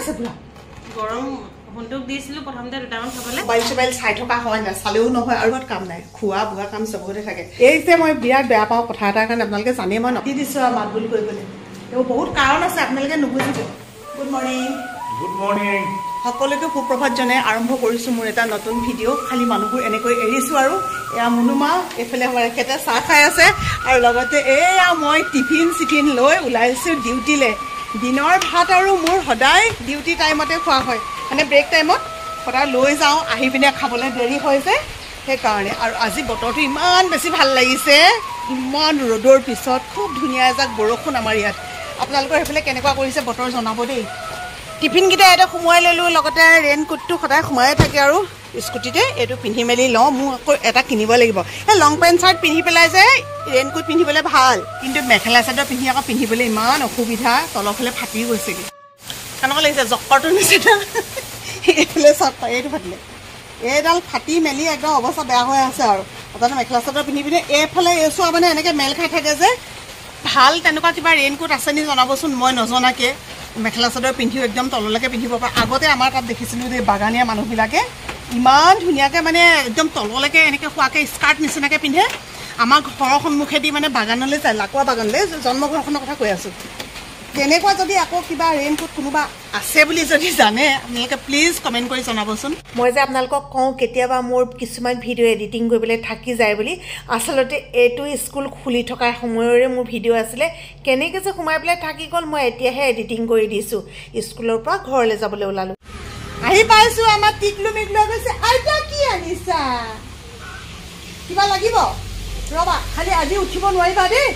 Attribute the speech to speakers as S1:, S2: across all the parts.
S1: আছে পুৰা
S2: গৰম বন্ধুক দিছিলো প্ৰথমতে দুটামান খাবলে
S1: মোবাইল চাই থকা হয় না চালেও নহয় আৰু কাম নাই খোৱা বোৱা কাম চবতে থাকে এই যে মই বিৰাট বেয়া পাওঁ কথা এটাৰ কাৰণে আপোনালোকে জানে মই নটি দিছো মাত বুলি কৰিবলৈ তেওঁ বহুত কাৰণ আছে আপোনালোকে নুবুজিব গুড মৰ্নিং সকলোকে সুপ্ৰভাত জনাই আৰম্ভ কৰিছো মোৰ এটা নতুন ভিডিঅ' খালি মানুহবোৰ এনেকৈ এৰিছো আৰু এয়া মুনুমা এইফালে এখেতে চাহ খাই আছে আৰু লগতে এয়া মই টিফিন লৈ ওলাইছো ডিউটিলে দিনৰ ভাত আৰু মোৰ সদায় ডিউটি টাইমতে খোৱা হয় মানে ব্ৰেক টাইমত সদায় লৈ যাওঁ আহি পিনে খাবলৈ দেৰি হৈছে সেইকাৰণে আৰু আজি বতৰটো ইমান বেছি ভাল লাগিছে ইমান ৰ'দৰ পিছত খুব ধুনীয়া এজাক বৰষুণ আমাৰ ইয়াত আপোনালোকৰ সেইফালে কেনেকুৱা কৰিছে বতৰ জনাব দেই টিফিনকেইটা এটা সোমোৱাই ল'লোঁ লগতে ৰেইনকোটটো সদায় সোমাই থাকে আৰু স্কুটিতে এইটো পিন্ধি মেলি লওঁ মোৰ আকৌ এটা কিনিব লাগিব এই লং পেণ্ট চাৰ্ট পিন্ধি পেলাই যে ৰেইনকোট পিন্ধিবলৈ ভাল কিন্তু মেখেলা চাদৰ পিন্ধি আকৌ পিন্ধিবলৈ ইমান অসুবিধা তলৰফালে ফাটি গৈছেগৈ কেনেকুৱা লাগিছে জক্কৰটো নিচিনা এইফালে চাপ এইটো ফাটিলে এইডাল ফাটি মেলি একদম অৱস্থা বেয়া হৈ আছে আৰু তাতে মেখেলা চাদৰ পিন্ধি পিনে এইফালে এইচোৱা মানে এনেকৈ মেল খাই থাকে যে ভাল তেনেকুৱা কিবা ৰেইনকোট আছে নি জনাবচোন মই নজনাকৈ মেখেলা চাদৰ পিন্ধিও একদম তললৈকে পিন্ধিব পাৰে আগতে আমাৰ তাত দেখিছিলোঁ যে বাগানীয়া মানুহবিলাকে ইমান ধুনীয়াকৈ মানে একদম তললৈকে এনেকৈ শোৱাকৈ স্কাৰ্ট নিচিনাকৈ পিন্ধে আমাৰ ঘৰৰ সন্মুখেদি মানে বাগানলৈ যায় লাকুৱা বাগানলৈ জন্মঘৰখনৰ কথা কৈ আছোঁ তেনেকুৱা যদি আকৌ কিবা ৰেইনকোট কোনোবা আছে বুলি যদি জানে আপোনালোকে প্লিজ কমেণ্ট কৰি জনাবচোন মই যে আপোনালোকক কওঁ কেতিয়াবা মোৰ কিছুমান ভিডিঅ' এডিটিং কৰিবলৈ থাকি যায় বুলি আচলতে এইটো স্কুল খুলি থকাৰ সময়ৰে মোৰ ভিডিঅ' আছিলে কেনেকৈ যে সোমাই পেলাই থাকি গ'ল মই এতিয়াহে এডিটিং কৰি দিছোঁ স্কুলৰ পৰা ঘৰলৈ যাবলৈ ওলালোঁ আহি পাইছোঁ আমাৰ টিকলু মিকলু কৈছে আইতা কি আনিছা কিবা লাগিব ৰ'বা খালি আজি উঠিব নোৱাৰিবা দেই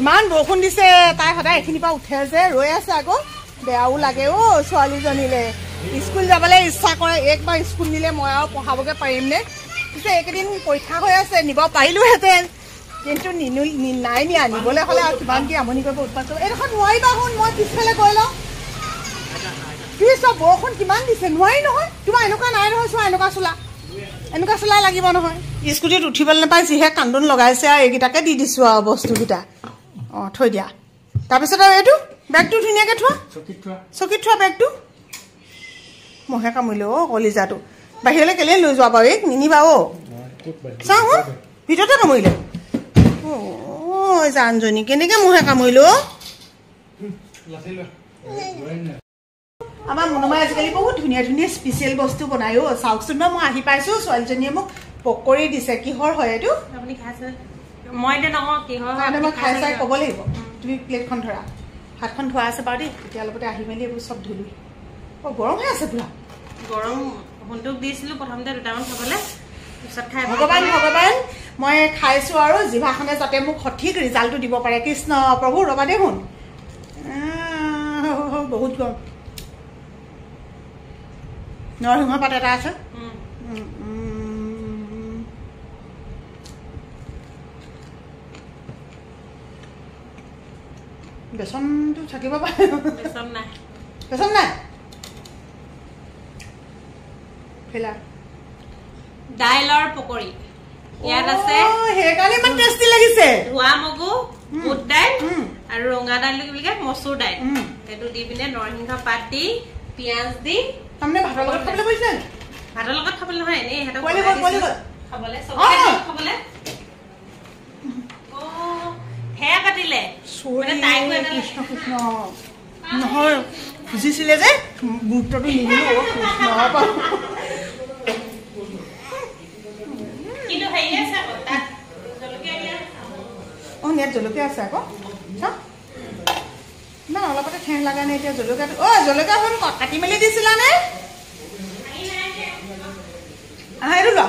S1: ইমান বৰষুণ দিছে তাই সদায় এইখিনিৰ পৰা উঠে যে ৰৈ আছে আকৌ বেয়াও লাগে অ' ছোৱালীজনীলে স্কুল যাবলৈ ইচ্ছা কৰে একবাৰ স্কুল নিলে মই আৰু পঢ়াবগৈ পাৰিমনে পিছে এইকেইদিন পৰীক্ষা হৈ আছে নিব পাৰিলোহেঁতেন কিন্তু নাই নিয়া নিবলৈ হ'লে আৰু কিমান কি আমনি কৰিব উৎপাত কৰিব এইডোখৰ নোৱাৰিবা শুন মই পিছফালে গৈ লওঁ তুমি চব বৰষুণ কিমান দিছে নোৱাৰি নহয় তোমাৰ এনেকুৱা নাই নহয় চোৱা এনেকুৱা চোলা লাগিব নহয় স্কুটিত উঠিবলৈ নাপায় যিহে কান্দোন লগাইছে আৰু এইকেইটাকে দি দিছোঁ আৰু বস্তুকেইটা অঁ থৈ দিয়া তাৰপিছত আৰু এইটো বেগটো ধুনীয়াকৈ থোৱা চকীত থোৱা বেগটো মহে কামুৰিলে অ' কলিজাটো বাহিৰলৈ কেলৈ লৈ যোৱা বাৰু এইক নিনিবা অ' চাওঁ হো ভিতৰতে কামুৰিলে অ' জানজনী কেনেকৈ মহে কামুৰিলে অ' আমাৰ মুনুমাই আজিকালি বহুত ধুনীয়া স্পেচিয়েল বস্তু বনাই অ' চাওকচোন বাৰু মই আহি পাইছোঁ ছোৱালীজনীয়ে মোক পকৰি দিছে কিহৰ হয় এইটো
S2: আপুনি খাইছে মই এতিয়া নকওঁ কিহৰ
S1: হয় মই খাই চাই ক'ব লাগিব তুমি প্লেটখন ধৰা হাতখন ধোৱা আছে বাৰু দেই তেতিয়া লগতে আহি মেলি এইবোৰ চব ধুলি অ' গৰম হৈ আছে পুৰা
S2: গৰম বন্ধুক দিছিলো প্ৰথমতে দুটামান খাবলে পিছত খাই
S1: ভগৱান মই খাইছোঁ আৰু জিভাখনে যাতে মোক সঠিক ৰিজাল্টটো দিব পাৰে কৃষ্ণ প্ৰভু ৰবা দে শুন বহুত গৰম নৰসিংহ পাত এটা আছে বেচনটো থাকিব পাৰে বেচন নাই
S2: দাইলৰ পকৰি ইয়াত আছে
S1: সেইকাৰণে ইমান টেষ্টি লাগিছে
S2: ধোৱা মগু বুট দাইল আৰু ৰঙা দাইল বুলি কয় মচুৰ দাইল সেইটো দি পিনে নৰসিংহ পাত দি পিঁয়াজ দি
S1: তাৰমানে ভাতৰ লগত খাবলৈ কৈছে
S2: ভাতৰ লগত খাবলৈ নহয় এনেই সিহঁতক খাবলৈ খাবলৈ হে কাটিলে
S1: কৃষ্ণ নহয় খুজিছিলে যে গুৰুত্বটো নিদিলো ইয়াত জলকীয়া আছে আকৌ ইমান অলপতে ঠেহ লগা নাই এতিয়া জলকীয়াটো অ' জলকীয়াখন কাটি মেলি দিছিলানে এইটো লোৱা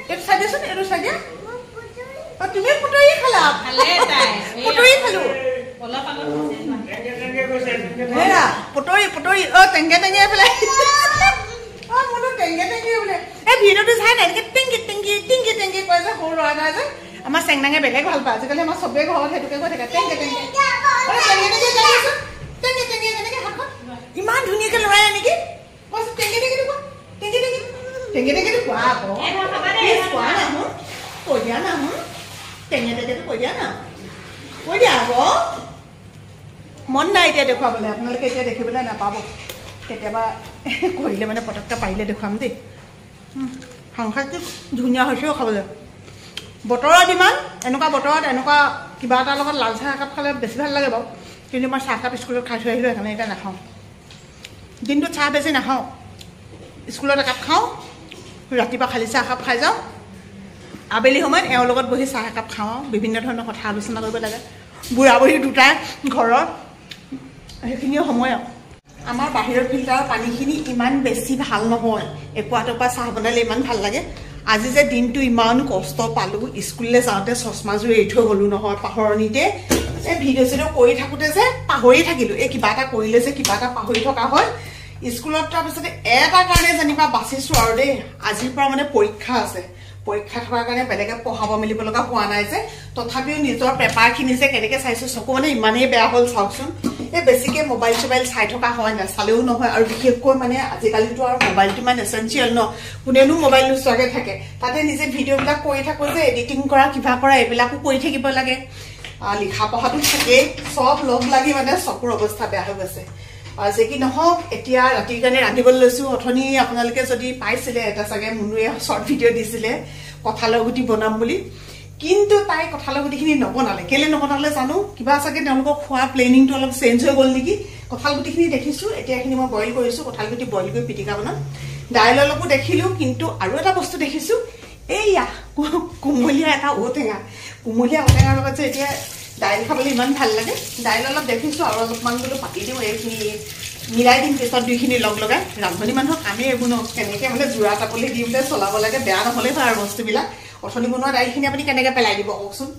S1: এইটো চাই দিয়াচোন এইটো চাই দিয়া তুমি পুতৰি খালা পুতৰি খালো পুতৰি অ' টেংগে পেলাই অ' মোৰতো টেংগে বোলে এই ভিডিঅ'টো চাই নাই টেংকি কয় যে সৰু ল'ৰা এটা যে আমাৰ চেংনাঙে বেলেগ ভাল পায় আজিকালি আমাৰ চবেই ঘৰত সেইটোকে কৈ থাকে টেংগে ইমান ধুনীয়াকৈ লৰাই নেকি টেংগেটো কোৱা আকৌ কোৱা না মোৰ কৈ দিয়া না মোৰ টেঙেটো কৈ দিয়া না কৈ দিয়া আকৌ মন নাই এতিয়া দেখুৱাবলৈ আপোনালোকে এতিয়া দেখিবলৈ নাপাব কেতিয়াবা কৰিলে মানে পটককৈ পাৰিলে দেখুৱাম দেই সাংঘাতিক ধুনীয়া হৈছেও খাবলৈ বতৰৰ দিমান এনেকুৱা বতৰত এনেকুৱা কিবা এটাৰ লগত লাল চাহ একাপ খালে বেছি ভাল লাগে বাৰু কিন্তু মই চাহকাপ স্কুলত খাই থৈ আহিলোঁ সেইকাৰণে এতিয়া নাখাওঁ দিনটোত চাহ বেছি নাখাওঁ স্কুলত একাপ খাওঁ ৰাতিপুৱা খালী চাহ একাপ খাই যাওঁ আবেলি সময়ত এওঁৰ লগত বহি চাহ একাপ খাওঁ বিভিন্ন ধৰণৰ কথা আলোচনা কৰিব লাগে বুঢ়া বুঢ়ী দুটাই ঘৰৰ সেইখিনিও সময় আমাৰ বাহিৰৰ ফিল্টাৰৰ পানীখিনি ইমান বেছি ভাল নহয় একুৱাটোৰ পৰা চাহ বনালে ইমান ভাল লাগে আজি যে দিনটো ইমান কষ্ট পালোঁ স্কুললৈ যাওঁতে চশমাযোৰ এৰি থৈ গ'লোঁ নহয় পাহৰণিতে এই ভিডিঅ' চিডিঅ' কৰি থাকোঁতে যে পাহৰি থাকিলোঁ এই কিবা এটা কৰিলে যে কিবা এটা পাহৰি থকা হয় স্কুলত তাৰপিছতে এটা কাৰণে যেনিবা বাচিছোঁ আৰু দেই আজিৰ পৰা মানে পৰীক্ষা আছে পৰীক্ষা থকাৰ কাৰণে বেলেগে পঢ়াব মেলিব লগা হোৱা নাই যে তথাপিও নিজৰ পেপাৰখিনি যে কেনেকৈ চাইছোঁ চকু মানে ইমানেই বেয়া হ'ল চাওকচোন এই বেছিকৈ মোবাইল চোবাইল চাই থকা হয় নাচালেও নহয় আৰু বিশেষকৈ মানে আজিকালিতো আৰু মোবাইলটো ইমান এচেঞ্চিয়েল ন কোনেনো মোবাইল নোচোৱাকৈ থাকে তাতে নিজে ভিডিঅ'বিলাক কৰি থাকোঁ যে এডিটিং কৰা কিবা কৰা এইবিলাকো কৰি থাকিব লাগে লিখা পঢ়াটো থাকেই চব লগ লাগি মানে চকুৰ অৱস্থা বেয়া হৈ গৈছে যে কি নহওক এতিয়া ৰাতিৰ কাৰণে ৰান্ধিবলৈ লৈছোঁ অথনি আপোনালোকে যদি পাইছিলে এটা চাগে মুনুৱে শ্বৰ্ট ভিডিঅ' দিছিলে কঁঠালৰ গুটি বনাম বুলি কিন্তু তাই কঁঠালৰ গুটিখিনি নবনালে কেলৈ নবনালে জানো কিবা চাগে তেওঁলোকৰ খোৱা প্লেনিংটো অলপ চেঞ্জ হৈ গ'ল নেকি কঁঠাল গুটিখিনি দেখিছোঁ এতিয়া এইখিনি মই বইল কৰিছোঁ কঁঠাল গুটি বইল কৰি পিটিকা বনাম দাইল অলপো দেখিলোঁ কিন্তু আৰু এটা বস্তু দেখিছোঁ এইয়া কুমলীয়া এটা ঔটেঙা কুমলীয়া ঔটেঙাৰ লগত যে এতিয়া দাইল খাবলৈ ইমান ভাল লাগে দাইল অলপ দেখিছোঁ আৰু অলপমান বোলো পাতি দিওঁ এইখিনি মিলাই দিম পিছত দুইখিনি লগ লগাই ৰান্ধনি মানুহৰ কামেই এইবোৰ ন কেনেকৈ মানে যোৰা টাপলি দি পেলাই চলাব লাগে বেয়া নহ'লেই হয় আৰু বস্তুবিলাক অথনি বনোৱা দাইলখিনি আপুনি কেনেকৈ পেলাই দিব কওকচোন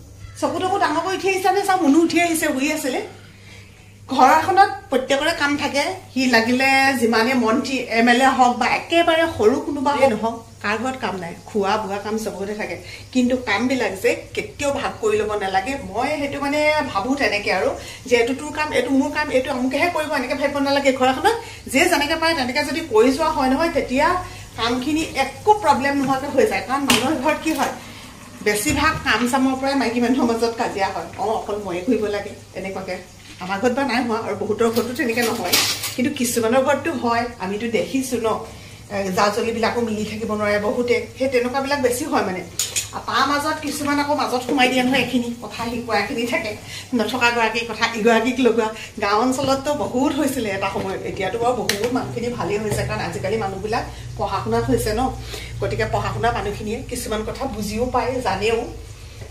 S1: চকু টকু ডাঙৰকৈ উঠি আহিছে নে চাওঁ মুনু উঠি আহিছে শুই আছিলে ঘৰ এখনত প্ৰত্যেকৰে কাম থাকে সি লাগিলে যিমানে মন্ত্ৰী MLA হওক বা একেবাৰে সৰু কোনোবা নহওক কাৰ ঘৰত কাম নাই খোৱা বোৱা কাম চবতে থাকে কিন্তু কামবিলাক যে কেতিয়াও ভাগ কৰি ল'ব নালাগে মই সেইটো মানে ভাবোঁ তেনেকৈ আৰু যে এইটো তোৰ কাম এইটো মোৰ কাম এইটো আমুকেহে কৰিব এনেকৈ ভাবিব নালাগে ঘৰ এখনত যে যেনেকৈ পাৰে তেনেকৈ যদি কৰি যোৱা হয় নহয় তেতিয়া কামখিনি একো প্ৰব্লেম নোহোৱাকৈ হৈ যায় কাৰণ মানুহৰ ঘৰত কি হয় বেছিভাগ কাম চামৰ পৰাই মাইকী মানুহৰ মাজত কাজিয়া হয় অকল ময়ে কৰিব লাগে তেনেকুৱাকৈ আমাৰ ঘৰত বা নাই হোৱা আৰু বহুতৰ ঘৰতো তেনেকৈ নহয় কিন্তু কিছুমানৰ ঘৰতো হয় আমিতো দেখিছোঁ ন জা জলিবিলাকো মিলি থাকিব নোৱাৰে বহুতে সেই তেনেকুৱাবিলাক বেছি হয় মানে আৰু তাৰ মাজত কিছুমান আকৌ মাজত সোমাই দিয়ে নহয় এইখিনি কথা শিকোৱা এখিনি থাকে নথকাগৰাকীৰ কথা ইগৰাকীক লগোৱা গাঁও অঞ্চলততো বহুত হৈছিলে এটা সময়ত এতিয়াতো বাৰু বহুত মানুহখিনি ভালেই হৈছে কাৰণ আজিকালি মানুহবিলাক পঢ়া শুনাত হৈছে ন গতিকে পঢ়া শুনা মানুহখিনিয়ে কিছুমান কথা বুজিও পায় জানেও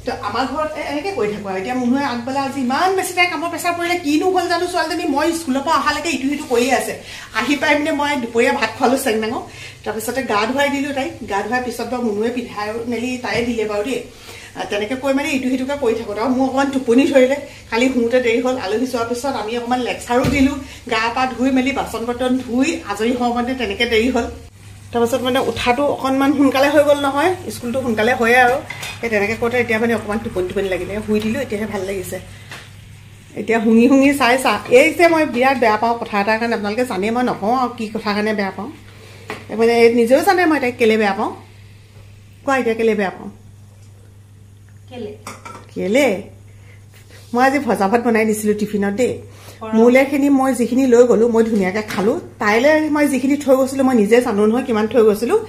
S1: তো আমাৰ ঘৰত এনেকৈ কৰি থাকোঁ আৰু এতিয়া মুনুৱে আগবেলা আজি ইমান বেছি তাই কামৰ প্ৰেছাৰ পৰিলে কিনো হ'ল জানো ছোৱালীজনী মই স্কুলৰ পৰা অহালৈকে ইটো সিটো কৰিয়ে আছে আহি পাই পিনে মই দুপৰীয়া ভাত খোৱালোঁ চেংনাঙক তাৰপিছতে গা ধুৱাই দিলোঁ তাইক গা ধুৱাই পিছত বাৰু মুনুৱে পিন্ধাই মেলি তাই দিলে বাৰু দেই তেনেকৈ কৈ মানে ইটো সিটোকৈ কৰি থাকোঁ আৰু মোৰ অকণমান টোপনি ধৰিলে কালি শুওঁতে দেৰি হ'ল আলহী চোৱাৰ পিছত আমি অকণমান লেকচাৰো দিলোঁ গা পা ধুই মেলি বাচন বৰ্তন ধুই আজৰি হওঁ মানে তেনেকৈ দেৰি হ'ল তাৰপাছত মানে উঠাটো অকণমান সোনকালে হৈ গ'ল নহয় স্কুলটো সোনকালে হয়ে আৰু সেই তেনেকৈ কৰোঁতে এতিয়া মানে অকণমান টোপনি লাগিলে শুই দিলোঁ এতিয়াহে ভাল লাগিছে এতিয়া শুঙি শুঙি চাইছা এই যে মই বিৰাট বেয়া পাওঁ কথা এটাৰ কাৰণে আপোনালোকে জানে মই নকওঁ আৰু কি কথা কাৰণে বেয়া পাওঁ মানে নিজেও জানে মই তাইক কেলৈ বেয়া পাওঁ কোৱা এতিয়া কেলৈ বেয়া পাওঁ কেলে মই আজি ভজা ভাত বনাই দিছিলোঁ টিফিনত দেই মোলেখিনি মই যিখিনি লৈ গ'লোঁ মই ধুনীয়াকৈ খালোঁ তাইলৈ মই যিখিনি থৈ গৈছিলোঁ মই নিজে জানো নহয় কিমান থৈ গৈছিলোঁ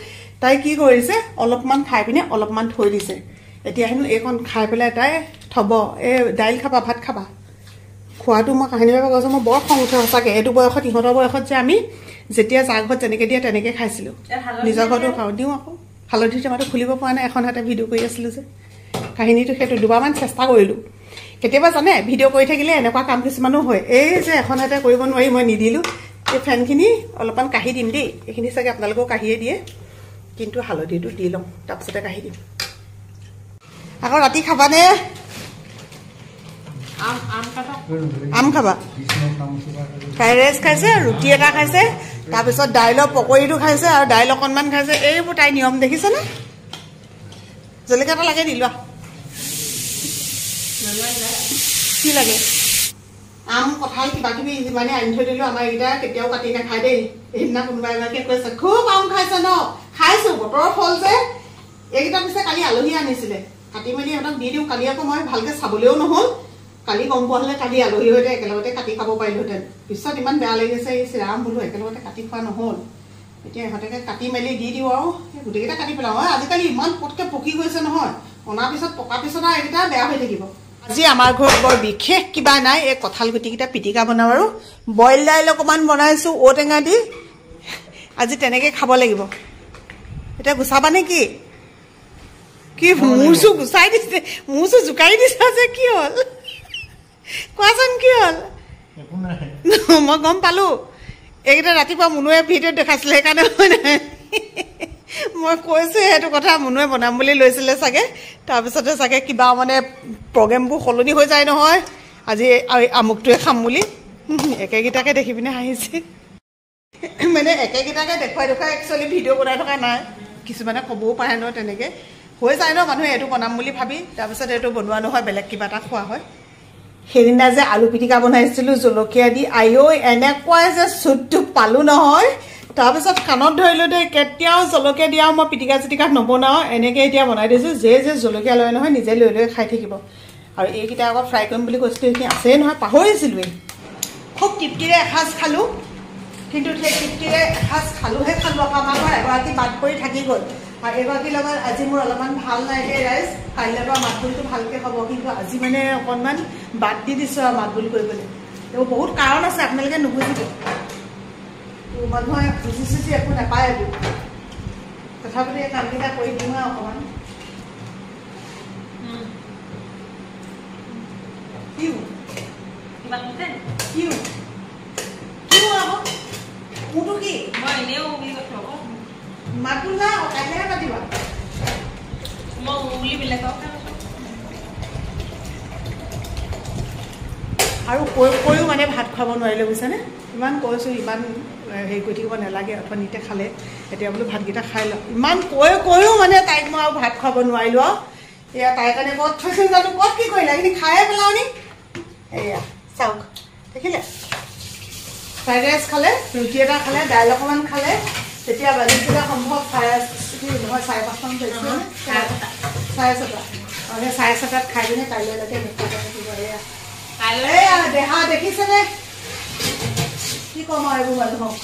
S1: তাই কি কৰিছে অলপমান খাই পিনে অলপমান থৈ দিছে এতিয়া হেনো এইকণ খাই পেলাই তাই থ'ব এই দাইল খাবা ভাত খাবা খোৱাটো মই কাহিনী ভাবে কৈছোঁ মই বৰ খং উঠে সঁচাকৈ এইটো বয়সত ইহঁতৰ বয়সত যে আমি যেতিয়া যাৰ ঘৰত যেনেকৈ দিয়ে তেনেকৈ খাইছিলোঁ নিজৰ ঘৰতো খাওঁ দিওঁ আকৌ হালধি টেমাটো খুলিব পৰা নাই এখন হাতে ভিডিঅ' কৰি আছিলোঁ যে কাহিনীটো সেইটো দুবাৰমান চেষ্টা কৰিলোঁ কেতিয়াবা জানে ভিডিঅ' কৰি থাকিলে এনেকুৱা কাম কিছুমানো হয় এই যে এখন হাতে কৰিব নোৱাৰি মই নিদিলোঁ এই ফেনখিনি অলপমান কাঢ়ি দিম দেই এইখিনি চাগে আপোনালোকেও কাঢ়িয়ে দিয়ে কিন্তু হালধিটো দি লওঁ তাৰপিছতে কাঢ়ি দিম আকৌ ৰাতি খাবানে আম খাবা ফ্ৰাইড ৰাইচ খাইছে ৰুটি এটা খাইছে তাৰপিছত দাইলৰ পকৰীটো খাইছে আৰু দাইল অকণমান খাইছে এইবোৰ তাই নিয়ম দেখিছেনে জলকীয়া এটা লাগে দি লোৱা কি লাগে আম কঁঠাল কিবা কিবি যিমানে আনি থৈ দিলোঁ আমাৰ এইকেইটা কেতিয়াও কাটি নাখায় দেই সেইদিনা কোনোবা এগৰাকীয়ে কৈছে খুব আম খাইছে ন খাইছোঁ বতৰৰ ফল যে এইকেইটা পিছে কালি আলহী আনিছিলে কাটি মেলি সিহঁতক দি দিওঁ কালি আকৌ মই ভালকৈ চাবলৈও নহ'ল কালি গম পোৱা হ'লে কালি আলহী সৈতে একেলগতে কাটি খাব পাৰিলোহেঁতেন পিছত ইমান বেয়া লাগিছে এই শ্ৰীৰাম বোলো একেলগতে কাটি খোৱা নহ'ল এতিয়া ইহঁতকে কাটি মেলি দি দিওঁ আৰু গোটেইকেইটা কাটি পেলাওঁ হয় আজিকালি ইমান পটকৈ পকি গৈছে নহয় অনাৰ পিছত পকাৰ পিছত আৰু এইকেইটা বেয়া হৈ থাকিব আজি আমাৰ ঘৰত বৰ বিশেষ কিবা নাই এই কঁঠাল গুটিকেইটা পিটিকা বনাওঁ আৰু বইল দাইল অকণমান বনাইছোঁ ঔটেঙা দি আজি তেনেকৈ খাব লাগিব এতিয়া গুচাবা নে কি কি মূৰ চুৰ গুচাই দিছে মূৰ চুৰ জোকাৰি দিছা যে কি হ'ল কোৱাচোন কি হ'ল মই গম পালোঁ এইকেইটা ৰাতিপুৱা মুনুৱে ভিডিঅ'ত দেখাইছিলে সেইকাৰণে মই কৈছোঁ সেইটো কথা মুনুৱে বনাম বুলি লৈছিলে চাগে তাৰপিছতে চাগে কিবা মানে প্ৰগ্ৰেমবোৰ সলনি হৈ যায় নহয় আজি আমুকটোৱে খাম বুলি একেকেইটাকে দেখি পিনে হাঁহিছে মানে একেকেইটাকে দেখুৱাই একচুৱেলি ভিডিঅ' বনাই থকা নাই কিছুমানে ক'বও পাৰে ন তেনেকৈ হৈ যায় ন মানুহে এইটো বনাম বুলি ভাবি তাৰপিছত এইটো বনোৱা নহয় বেলেগ কিবা এটা খোৱা হয় সেইদিনা যে আলু পিটিকা বনাইছিলোঁ জলকীয়া দি আইও এনেকুৱাই যে চুটটো পালোঁ নহয় তাৰপিছত কাণত ধৰিলোঁ দেই কেতিয়াও জলকীয়া দিয়াও মই পিটিকা চিটিকা নবনাওঁ এনেকৈ এতিয়া বনাই দিছোঁ যে জলকীয়া লয় নহয় নিজে লৈ খাই থাকিব আৰু এইকেইটা আকৌ ফ্ৰাই কৰিম বুলি কৈছিলোঁ সেইখিনি আছেই নহয় পাহৰিছিলোঁৱেই খুব তৃপ্তিৰে এসাঁজ খালোঁ কিন্তু সেই তৃপ্তিৰে এসাঁজ খালোঁহে খালোঁ আকৌ আমাৰ ঘৰ এগৰাকী বাদ পৰি থাকি গ'ল আৰু এগৰাকীৰ লগত আজি মোৰ অলপমান ভাল নাই দেই ৰাইজ কাইলৈ পৰা মাতবোলটো ভালকৈ হ'ব কিন্তু আজি মানে অকণমান বাদ দি দিছোঁ আৰু মাতবোল কৰিবলৈ তেওঁ বহুত কাৰণ আছে আপোনালোকে নুবুজিব মানুহে বুজি চুজি একো নাপায় এইবোৰ তথাপিতো এই কামকেইটা কৰি দিওঁ আৰু অকণমান মোৰতো কি
S2: মই এনেও বুলি কথা হ'ব
S1: মাতবোল না কাইলৈহে পাতিবা
S2: মই উলিবিলাকক
S1: আৰু কৈও মানে ভাত খুৱাব নোৱাৰিলে বুজিছানে ইমান কৈছোঁ ইমান হেৰি কৰি থাকিব নালাগে অথনিতে খালে এতিয়া বোলো ভাতকেইটা খাই লওঁ ইমান কৈও মানে তাইক মই আৰু ভাত খুৱাব নোৱাৰিলোঁ আৰু এয়া তাইৰ কাৰণে ক'ত থৈছোঁ জানো ক'ত কি কৰিলে এইখিনি খায়ে পেলাওঁ নি এয়া চাওক দেখিলে ফ্ৰাইড ৰাইচ খালে ৰুটি এটা খালে দাইল অকণমান খালে তেতিয়া বাজিছিলে সম্ভৱ নহয় 5:30মান পাইছিলোঁ 6:30 আৰু সেই 6:30 খাই পিনে কাইলৈলৈকে নোখোৱাকৈ থাকিব এয়া দেহা দেখিছেনে কি ক'ম আৰু এইবোৰ মানুহক